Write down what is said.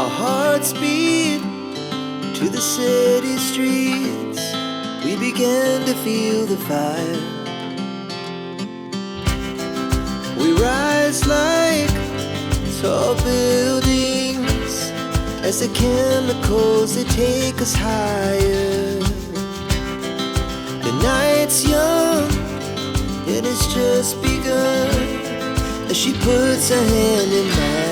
Our hearts beat to the city streets. We began to feel the fire. We rise like tall buildings as the chemicals, they take us higher. The night's young, it has just begun as she puts her hand in mine.